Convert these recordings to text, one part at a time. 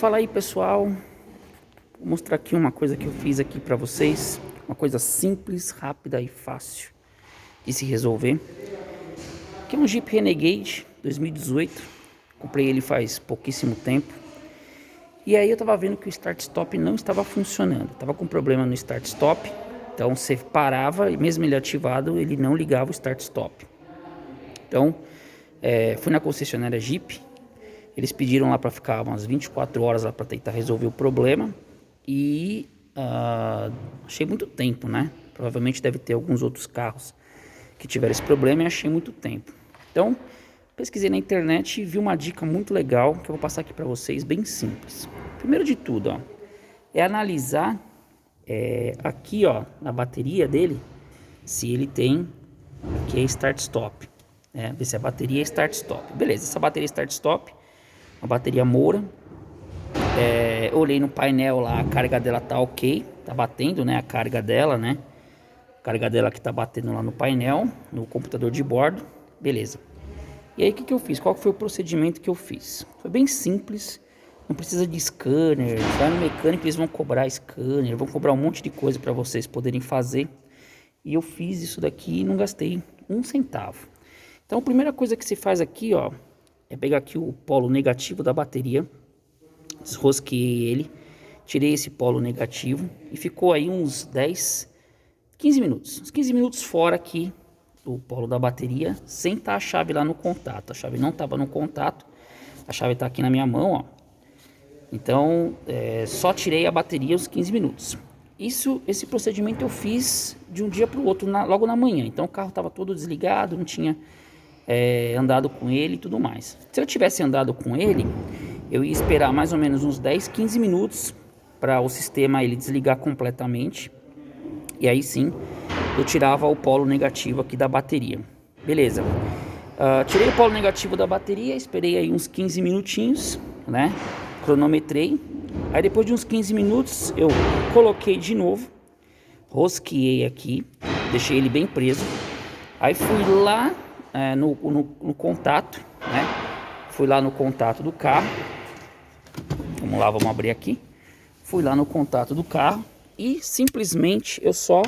Fala aí, pessoal, vou mostrar aqui uma coisa que eu fiz aqui pra vocês, uma coisa simples, rápida e fácil de se resolver. Aqui é um Jeep Renegade 2018, comprei ele faz pouquíssimo tempo. E aí eu tava vendo que o Start-Stop não estava funcionando, tava com problema no Start-Stop. Então você parava e mesmo ele ativado, ele não ligava o Start-Stop. Então fui na concessionária Jeep. Eles pediram lá para ficar umas 24 horas lá para tentar resolver o problema. E achei muito tempo, né? Provavelmente deve ter alguns outros carros que tiveram esse problema e achei muito tempo. Então pesquisei na internet e vi uma dica muito legal que eu vou passar aqui para vocês, bem simples. Primeiro de tudo, é analisar aqui, na bateria dele, se ele tem aqui é Start-Stop. Ver se a bateria é Start-Stop. Beleza, essa bateria é Start-Stop, uma bateria Moura. Olhei no painel lá, a carga dela tá ok, tá batendo, né, a carga dela, né, a carga dela que tá batendo lá no painel, no computador de bordo, beleza. E aí o que eu fiz? Qual foi o procedimento que eu fiz? Foi bem simples, não precisa de scanner, vai no mecânico, eles vão cobrar scanner, vão cobrar um monte de coisa para vocês poderem fazer. E eu fiz isso daqui e não gastei um centavo. Então a primeira coisa que se faz aqui, é pegar aqui o polo negativo da bateria, desrosqueei ele, tirei esse polo negativo e ficou aí uns 15 minutos. Uns 15 minutos fora aqui do polo da bateria, sem estar a chave lá no contato. A chave não estava no contato, a chave está aqui na minha mão, Então, só tirei a bateria uns 15 minutos. Esse procedimento eu fiz de um dia para o outro, logo na manhã. Então o carro estava todo desligado, não tinha andado com ele e tudo mais. Se eu tivesse andado com ele, eu ia esperar mais ou menos uns 10, 15 minutos para o sistema ele desligar completamente. E aí sim, eu tirava o polo negativo aqui da bateria. Beleza. Tirei o polo negativo da bateria, esperei aí uns 15 minutinhos, né? Cronometrei. Aí depois de uns 15 minutos, eu coloquei de novo, rosqueei aqui, deixei ele bem preso. Aí fui lá no contato, né? Fui lá no contato do carro. Vamos lá, vamos abrir aqui. Fui lá no contato do carro e simplesmente eu só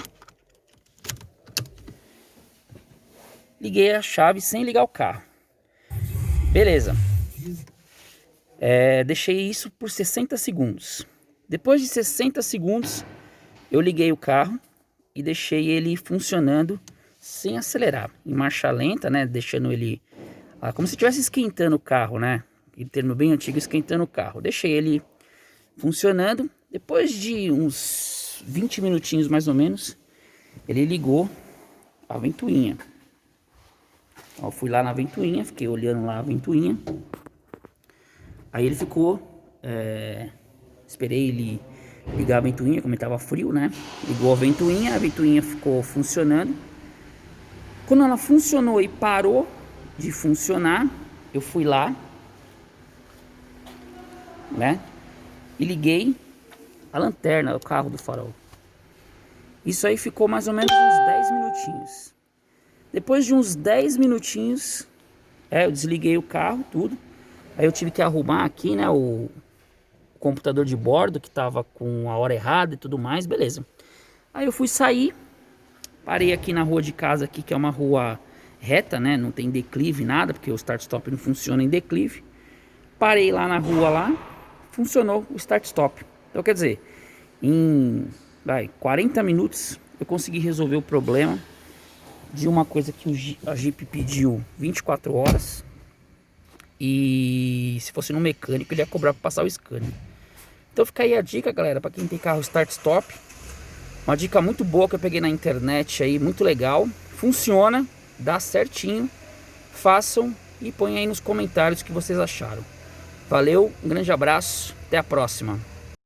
liguei a chave sem ligar o carro. Beleza. Deixei isso por 60 segundos. Depois de 60 segundos, eu liguei o carro e deixei ele funcionando sem acelerar, em marcha lenta, né? Deixando ele como se estivesse esquentando o carro, né? Em termo bem antigo, esquentando o carro. Deixei ele funcionando. Depois de uns 20 minutinhos mais ou menos, ele ligou a ventoinha. Eu fui lá na ventoinha, fiquei olhando lá a ventoinha. Aí ele ficou, esperei ele ligar a ventoinha, como estava frio, né? Ligou a ventoinha ficou funcionando. Quando ela funcionou e parou de funcionar, eu fui lá, né? E liguei a lanterna do carro do farol. Isso aí ficou mais ou menos uns 10 minutinhos. Depois de uns 10 minutinhos, eu desliguei o carro, tudo. Aí eu tive que arrumar aqui, né, o computador de bordo que tava com a hora errada e tudo mais, beleza. Aí eu fui sair, parei aqui na rua de casa aqui, que é uma rua reta, né, não tem declive, nada, porque o Start-Stop não funciona em declive. Parei lá na rua lá, funcionou o Start-Stop. Então quer dizer, em 40 minutos eu consegui resolver o problema de uma coisa que a Jeep pediu 24 horas. E se fosse no mecânico, ele ia cobrar para passar o scanner. Então fica aí a dica, galera, para quem tem carro Start-Stop. Uma dica muito boa que eu peguei na internet aí, muito legal. Funciona, dá certinho. Façam e põem aí nos comentários o que vocês acharam. Valeu, um grande abraço, até a próxima.